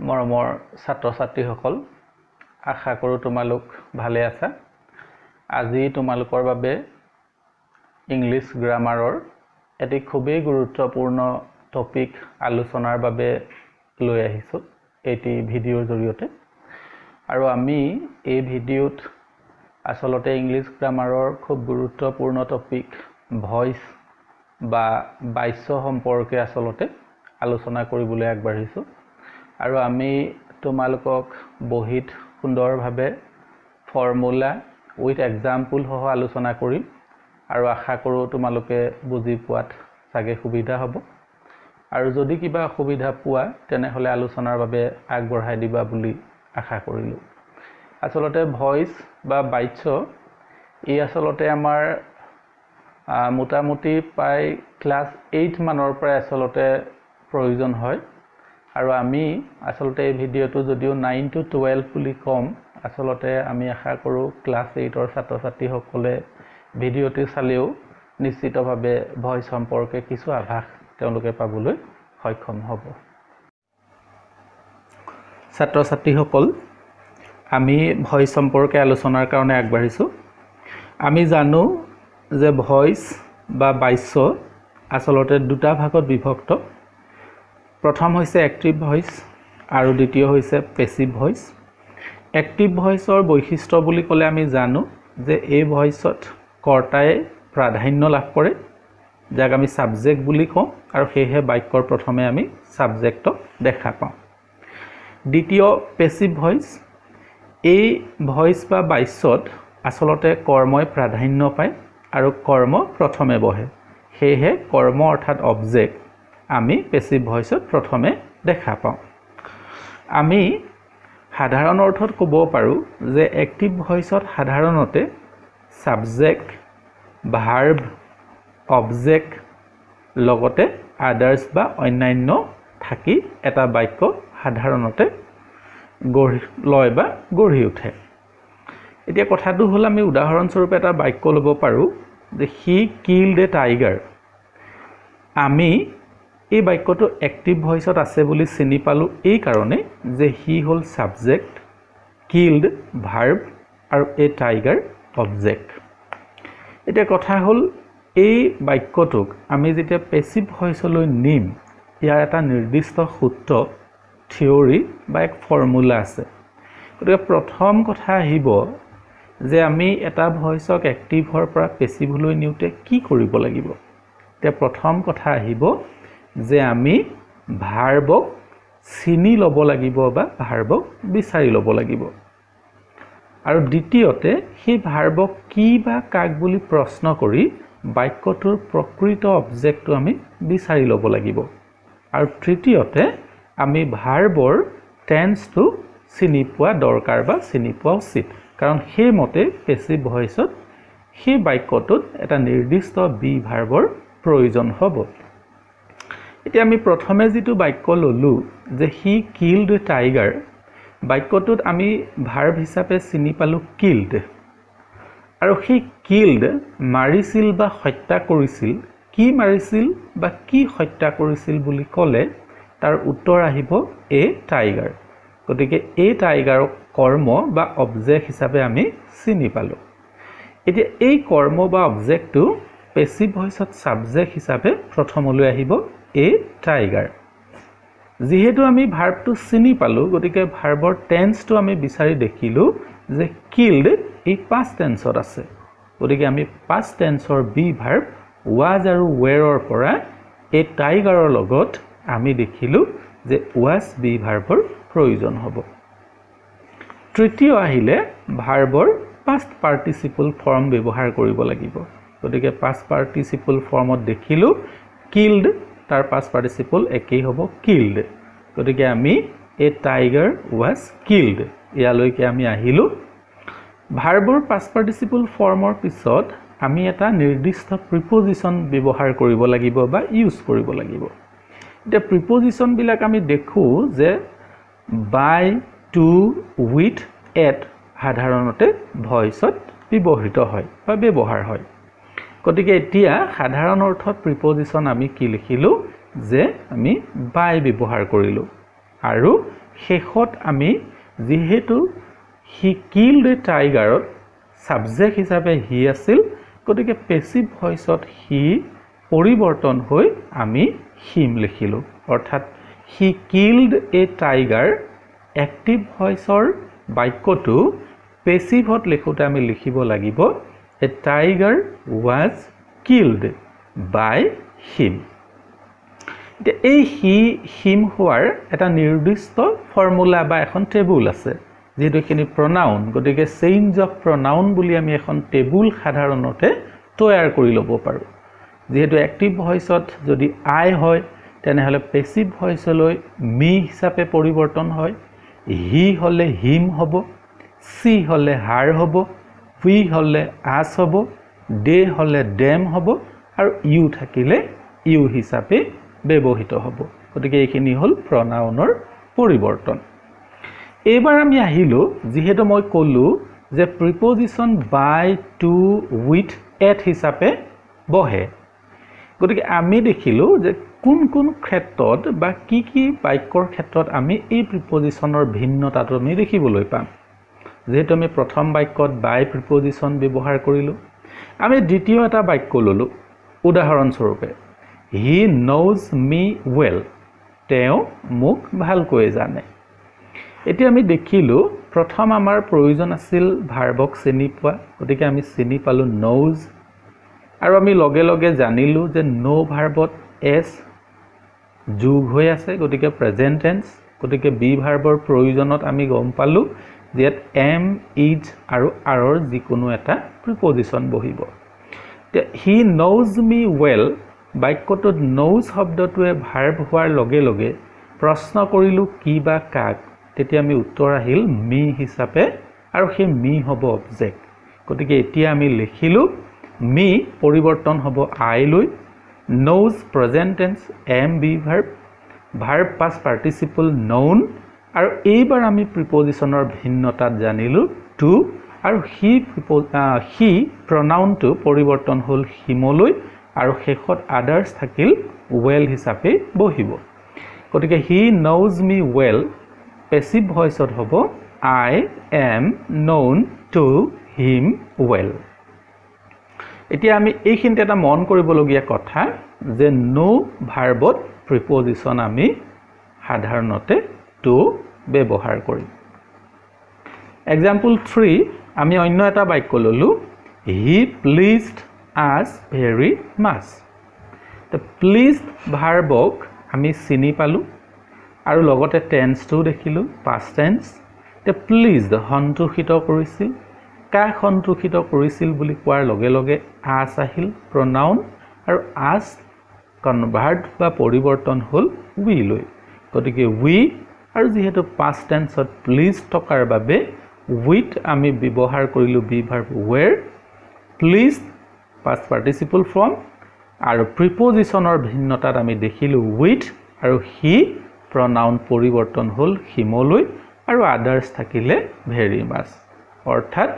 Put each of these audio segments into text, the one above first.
মৰমৰ ছাত্ৰ ছাত্ৰীসকল আশা কৰোঁ তোমালোক ভালে আছা। আজি তোমালোকৰ বাবে ইংলিছ গ্ৰামাৰৰ এটি খুবেই গুৰুত্বপূৰ্ণ টপিক আলোচনাৰ বাবে লৈ আহিছোঁ এটি ভিডিঅ'ৰ জৰিয়তে। আৰু আমি এই ভিডিঅ'ত আসলতে ইংলিছ গ্ৰামাৰৰ খুব গুৰুত্বপূৰ্ণ টপিক ভইচ বা বাক্য সম্পৰ্কে আসলতে আলোচনা কৰিবলৈ আগবাঢ়িছোঁ। আৰু আমি তোমালোকক বহিত সুন্দৰভাৱে ফৰ্মুলা উইথ এক্সাম্পল সহ আলোচনা কৰিম আৰু আশা কৰোঁ তোমালোকে বুজি পোৱাত চাগে সুবিধা হ'ব। আৰু যদি কিবা অসুবিধা পোৱা তেনেহ'লে আলোচনাৰ বাবে আগবঢ়াই দিবা বুলি আশা কৰিলোঁ। আসলতে ভইচ বা বাক্য ই আসলতে আমাৰ মোটামুটি প্ৰায় ক্লাছ 8 মানৰ পৰা আসলতে প্ৰয়োজন হয়। আৰু আমি আসলতে এই ভিডিঅ'টো যদিও 9 to 12 বুলি কম, আসলতে আমি আশা কৰোঁ ক্লাছ 8ৰ ছাত্ৰ ছাত্ৰীসকলে ভিডিঅ'টো চালেও নিশ্চিতভাৱে ভইচ সম্পৰ্কে কিছু আভাস তেওঁলোকে পাবলৈ সক্ষম হ'ব। ছাত্ৰ ছাত্ৰীসকল, আমি ভইচ সম্পৰ্কে আলোচনাৰ কাৰণে আগবাঢ়িছোঁ। আমি জানো যে ভইচ বা বাক্য আসলতে দুটা ভাগত বিভক্ত। প্ৰথম হৈছে এক্টিভ ভইচ আৰু দ্বিতীয় হৈছে পেছিভ ভইচ। এক্টিভ ভইচৰ বৈশিষ্ট্য বুলি ক'লে আমি জানো যে এই ভইচত কৰ্তাই প্ৰাধান্য লাভ কৰে, যাক আমি ছাবজেক্ট বুলি কওঁ, আৰু সেয়েহে বাক্যৰ প্ৰথমে আমি ছাবজেক্টক দেখা পাওঁ। দ্বিতীয় পেছিভ ভইচ, এই ভইচ বা বাক্যত আসলতে কৰ্মই প্ৰাধান্য পায় আৰু কৰ্ম প্ৰথমে বহে, সেয়েহে কৰ্ম অৰ্থাৎ অবজেক্ট আমি পেছিভ ভইচত প্ৰথমে দেখা পাওঁ। আমি সাধাৰণ অৰ্থত ক'ব পাৰোঁ যে এক্টিভ ভইচত সাধাৰণতে ছাবজেক্ট, ভাৰ্ব, অবজেক্ট লগতে আদাৰ্ছ বা অন্যান্য থাকি এটা বাক্য সাধাৰণতে গঢ়ি লয় বা গঢ়ি উঠে। এতিয়া কথাটো হ'ল, আমি উদাহৰণস্বৰূপে এটা বাক্য ল'ব পাৰোঁ যে হি কিল্ড এ টাইগাৰ। আমি এই বাক্যটো এক্টিভ ভইচত আছে বুলি চিনি পালোঁ এই কাৰণে যে হি হ'ল ছাবজেক্ট, কিল্ড ভাৰ্ব আৰু এ টাইগাৰ অবজেক্ট। এতিয়া কথা হ'ল, এই বাক্যটোক আমি যেতিয়া পেছিভ ভইচলৈ নিম, ইয়াৰ এটা নিৰ্দিষ্ট সূত্ৰ, থিয়ৰী বা এক ফৰ্মুলা আছে। গতিকে প্ৰথম কথা আহিব যে আমি এটা ভইচক এক্টিভৰ পৰা পেছিভলৈ নিওঁতে কি কৰিব লাগিব। এতিয়া প্ৰথম কথা আহিব যে আমি ভাৰ্বক চিনি ল'ব লাগিব বা ভাৰ্বক বিচাৰি ল'ব লাগিব। আৰু দ্বিতীয়তে সেই ভাৰ্বক কি বা কাক বুলি প্ৰশ্ন কৰি বাক্যটোৰ প্ৰকৃত অবজেক্টটো আমি বিচাৰি ল'ব লাগিব। আৰু তৃতীয়তে আমি ভাৰ্বৰ টেন্সটো চিনি পোৱা দৰকাৰ বা চিনি পোৱা উচিত, কাৰণ সেইমতে পেছিভ ভইচত সেই বাক্যটোত এটা নিৰ্দিষ্ট বি ভাৰ্বৰ প্ৰয়োজন হ'ব। এতিয়া আমি প্ৰথমে যিটো বাক্য ল'লোঁ যে হি কিল্ড এ টাইগাৰ, বাক্যটোত আমি ভাৰ্ব হিচাপে চিনি পালোঁ কিল্ড। আৰু সেই কিল্ড মাৰিছিল বা হত্যা কৰিছিল, কি মাৰিছিল বা কি হত্যা কৰিছিল বুলি ক'লে তাৰ উত্তৰ আহিব এ টাইগাৰ। গতিকে এই টাইগাৰক কৰ্ম বা অবজেক্ট হিচাপে আমি চিনি পালোঁ। এতিয়া এই কৰ্ম বা অবজেক্টটো পেছিভ ভইচত ছাবজেক্ট হিচাপে প্ৰথমলৈ আহিব এ টাইগাৰ। যিহেতু আমি ভাৰ্বটো চিনি পালোঁ, গতিকে ভাৰ্বৰ টেন্সটো আমি বিচাৰি দেখিলোঁ যে কিল্ড এই পাষ্ট টেন্সত আছে। গতিকে আমি পাষ্ট টেন্সৰ বি ভাৰ্ব ৱাজ আৰু ৱেৰৰ পৰা এই টাইগাৰৰ লগত আমি দেখিলোঁ যে ৱাজ বি ভাৰ্বৰ প্ৰয়োজন হ'ব। তৃতীয় আহিলে ভাৰ্বৰ পাষ্ট পাৰ্টিচিপল ফৰ্ম ব্যৱহাৰ কৰিব লাগিব। গতিকে পাষ্ট পাৰ্টিচিপল ফৰ্মত দেখিলোঁ কিল্ড, তাৰ পাষ্ট পাৰ্টিচিপল একেই হ'ব কিল্ড। গতিকে আমি এ টাইগাৰ ৱাজ কিল্ড ইয়ালৈকে আমি আহিলোঁ। ভাৰ্বৰ পাষ্ট পাৰ্টিচিপল ফৰ্মৰ পিছত আমি এটা নিৰ্দিষ্ট প্ৰিপজিশ্যন ব্যৱহাৰ কৰিব লাগিব বা ইউজ কৰিব লাগিব। এতিয়া প্ৰিপজিশ্যনবিলাক আমি দেখোঁ যে বাই, টু, উইথ, এট সাধাৰণতে ভইচত ব্যৱহৃত হয় বা ব্যৱহাৰ হয়। গতিকে এতিয়া সাধাৰণ অৰ্থত প্ৰিপজিশ্যন আমি কি লিখিলোঁ যে আমি বাই ব্যৱহাৰ কৰিলোঁ, আৰু শেষত আমি যেহেতু হি কিল্ড এ টাইগাৰত সাবজেক্ট হিচাপে হি আছিল গতিকে পেসিভ ভয়েসত হি পৰিৱৰ্তন হৈ আমি হিম লিখিলো অৰ্থাৎ he killed a tiger active ভয়েসৰ বাক্যটো পেসিভত লিখোতে আমি লিখিব লাগিব এ tiger was killed by him এই হিম হোৱাৰ এটা নিৰ্দিষ্ট ফৰ্মুলা বা এখন টেবুল আছে যেটোখিনি প্ৰনাউন গতিকে চেঞ্জ অফ প্ৰনাউন বুলি আমি এখন টেবুল সাধাৰণতে তৈয়াৰ কৰি ল'ব পাৰো যেহেতু এক্টিভ ভয়েসত যদি আই হয় তেনেহলে পেসিভ ভয়েসলৈ মি হিচাপে পৰিৱৰ্তন হয় হি হলে হিম হ'ব সি হলে হার হ'ব উই হলে আস হ'ব দে হলে ডেম হ'ব আৰু ইউ থাকিলে ইউ হিচাপে ব্যৱহৃত হ'ব গতিকে এইখিনি হল প্ৰনাউনৰ পৰিৱৰ্তন এবাৰ আমি আহিলো যেহেতু মই কলো যে প্ৰিপজিশন বাই টু উইথ এট হিচাপে বহে গতিকে আমি দেখিলো যে কোন কোন ক্ষেত্ৰত বা কি বাক্যৰ ক্ষেত্ৰত আমি এই প্ৰিপজিশনৰ ভিন্নতাটো আমি দেখিবলৈ পাম যেহেতু আমি প্ৰথম বাক্যত বাই প্ৰিপজিশন ব্যৱহাৰ কৰিলো আমি দ্বিতীয় এটা বাক্য ললো উদাহৰণ স্বৰূপে হি নোজ মি ওয়েল তেও মোক ভালকৈ জানে এতিয়া আমি দেখিলো প্ৰথম আমাৰ প্ৰয়োজন আছিল ভাৰ্বক চিনি পোৱা গতিকে আমি চিনি পালো নোজ আৰু আমি লগে লগে জানিলো যে নো ভাৰ্বত এস যোগ হৈ আছে গতিকে প্ৰেজেন্ট টেন্স গতিকে বি ভাৰ্বৰ প্ৰয়োজনত আমি গম পালো যে এম ইজ আৰু আৰৰ যিকোনো এটা প্ৰিপজিশন বহিব হি নোজ মি ওয়েল বাক্যটোত নোজ শব্দটোৱে ভাৰ্ব হোৱাৰ লগে লগে প্ৰশ্ন কৰিলো কি বা কাক তেতিয়া আমি উত্তৰ আহিল মি হিচাপে আৰু সেই মি হ'ব অবজেক্ট গতিকে এতিয়া আমি লিখিলো মি পৰিৱৰ্তন হ'ব আই লৈ knows present tense am be verb past participle known আৰু এইবাৰ আমি প্ৰিপজিশনৰ ভিন্নতাত জানিলো to আৰু হি pronoun to পৰিৱৰ্তন হল হিমলৈ আৰু শেষত others থাকিল well হিচাপে বহিব গতিকে he knows me well passive voiceত হ'ব I am known to him well এতিয়া আমি এইখিনিতে এটা মন কৰিবলগীয়া কথা যে নো ভাৰ্বত প্ৰিপজিশন আমি সাধাৰণতে টু ব্যৱহাৰ কৰিম এক্সাম্পল 3 আমি অন্য এটা বাক্য ললো হি প্লিজড আস ভেৰি মাচ তে প্লিজড ভাৰ্বক আমি চিনি পালো আৰু লগতে টেন্সটো দেখিলো পাষ্ট টেন্স তে প্লিজড সন্তুষ্টিত কৰিছিল কাক সন্তুষ্টিত কৰিছিল বুলি কোৱাৰ লগে লগে আস আহিল প্ৰনাউন আৰু আস কনভাৰ্ট বা পৰিৱৰ্তন হল উই লৈ গতিকে উই আৰু যেহেতু পাষ্ট টেন্সত প্লিজ টকাৰ বাবে উইথ আমি ব্যৱহাৰ কৰিলো be verb were please past participle form আৰু প্ৰিপজিশনৰ ভিন্নতাত আমি দেখিলো উইথ আৰু হি প্ৰনাউন পৰিৱৰ্তন হল হিমলৈ আৰু আদাৰ্স থাকিলে ভেৰি মাচ অৰ্থাৎ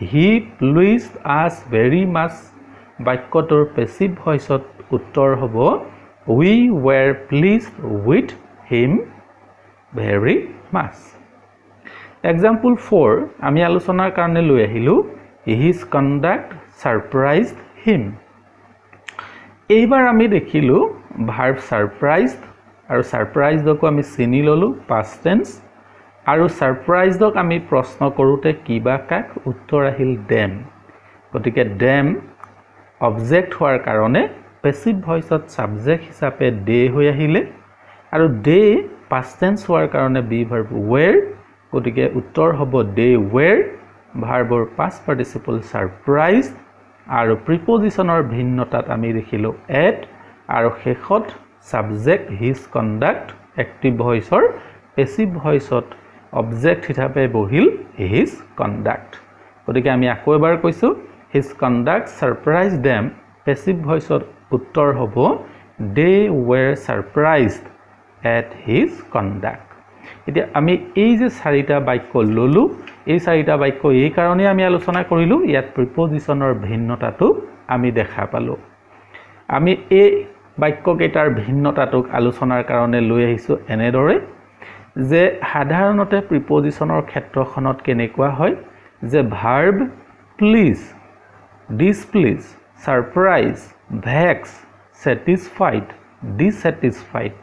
he pleased us very much বাক্যটোৰ পেসিভ ভয়েসত উত্তৰ হ'ব we were pleased with him very much example 4 আমি আলোচনাৰ কাৰণে লৈ আহিলো his conduct surprised him এইবাৰ আমি দেখিলো verb surprised আৰু surprisedক আমি চিনি ললো past tense আৰু সাৰপ্ৰাইজক আমি প্ৰশ্ন কৰোতে কিবা কাক উত্তৰ আহিল ডেম গতিকে ডেম অবজেক্ট হোৱাৰ কাৰণে পেসিভ ভয়েসত সাবজেক্ট হিচাপে ডে হৈ আহিলে আৰু ডে পাষ্ট টেন্স হোৱাৰ কাৰণে বি ভাৰ্ব ওৱেৰ গতিকে উত্তৰ হ'ব ডে ওৱেৰ ভাৰ্বৰ পাষ্ট পাৰ্টিসিপল সাৰপ্ৰাইজ আৰু প্ৰিপজিশনৰ ভিন্নতাত আমি দেখিলো এট আৰু শেষত সাবজেক্ট হিজ কন্ডাক্ট এক্টিভ ভয়েসৰ পেসিভ ভয়েসত object হিচাপে বহিল his conduct গতিকে আমি আকৌ এবাৰ কৈছো his conduct surprised them passive voiceৰ উত্তৰ হ'ব they were surprised at his conduct এতিয়া আমি এই যে চাৰিটা বাক্য ললো এই চাৰিটা বাক্য এই কাৰণে আমি আলোচনা কৰিলো ইয়াত প্ৰিপজিশনৰ ভিন্নতাটো আমি দেখা পালো আমি এই বাক্য কেইটাৰ ভিন্নতাটোক আলোচনাৰ কাৰণে লৈ আহিছো এনেদৰে যে সাধাৰণতে প্ৰিপজিচনৰ ক্ষেত্ৰখনত কেনেকুৱা হয় যে verb please, displease, surprise, vex, satisfied, dissatisfied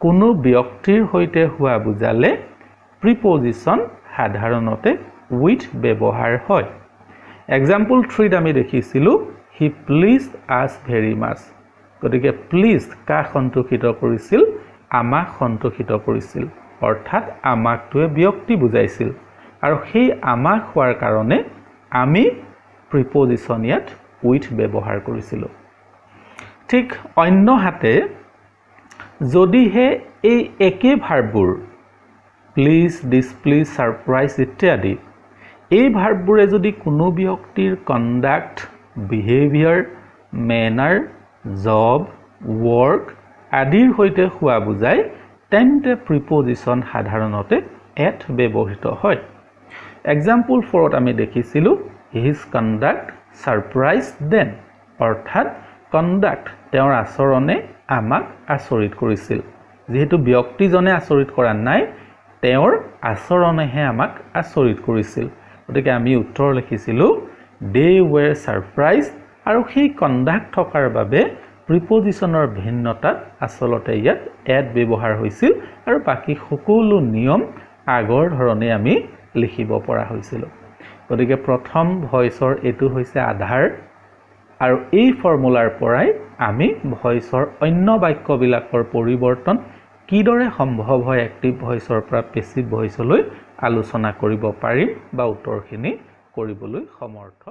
কোনো ব্যক্তিৰ সৈতে হোৱা বুজালে প্ৰিপজিচন সাধাৰণতে উইথ ব্যৱহাৰ হয়। এক্সাম্পল 3 আমি দেখিছিলো হি প্লিজড আস ভেৰি মাচ। গতিকে প্লিজড কা সন্তুষ্টিত কৰিছিল, আমাক সন্তুষ্টিত কৰিছিল, অৰ্থাৎ আমাকটোৱে ব্যক্তি বুজাইছিল আৰু সেই আমাক হোৱাৰ কাৰণে আমি প্ৰিপজিচন ইয়াত উইথ ব্যৱহাৰ কৰিছিলো। ঠিক অন্যহাতে যদিহে এই একে ভাৰ্ববোৰ প্লিজ, ডিছপ্লিজ, সাৰপ্ৰাইজ ইত্যাদি এই ভাৰ্ববোৰে যদি কোনো ব্যক্তিৰ conduct, behaviour, manner, job, work আদিৰ সৈতে হোৱা বুজায় তেন্তে প্ৰিপজিচন সাধাৰণতে এট ব্যৱহৃত হয়। এক্সাম্পল 4 আমি দেখিছিলো হিজ কণ্ডাক্ট সাৰপ্ৰাইজড দেম, অৰ্থাৎ কণ্ডাক্ট তেওঁৰ আচৰণে আমাক আচৰিত কৰিছিল। যেহেতু ব্যক্তিজনে আচৰিত কৰা নাই, তেওঁৰ আচৰণেহে আমাক আচৰিত কৰিছিল। গতিকে আমি উত্তৰ লিখিছিলো দে ৱেৰ সাৰপ্ৰাইজড আৰু সেই কণ্ডাক্ট থকাৰ বাবে প্ৰিপজিচনৰ ভিন্নতাত আচলতে ইয়াত এট ব্যৱহাৰ হৈছিল আৰু বাকি সকলো নিয়ম আগৰ ধৰণে আমি লিখিব পৰা হৈছিল। গতিকে প্ৰথম ভইচৰ এটো হৈছে আধাৰ আৰু এই ফৰ্মুলাৰ পৰাই আমি ভইচৰ অন্য বাক্যবিলাকৰ পৰিৱৰ্তন কিদৰে সম্ভৱ হয় এক্টিভ ভইচৰ পৰা পেছিভ ভইচলৈ আলোচনা কৰিব পাৰিম বা উত্তৰখিনি কৰিবলৈ সমৰ্থ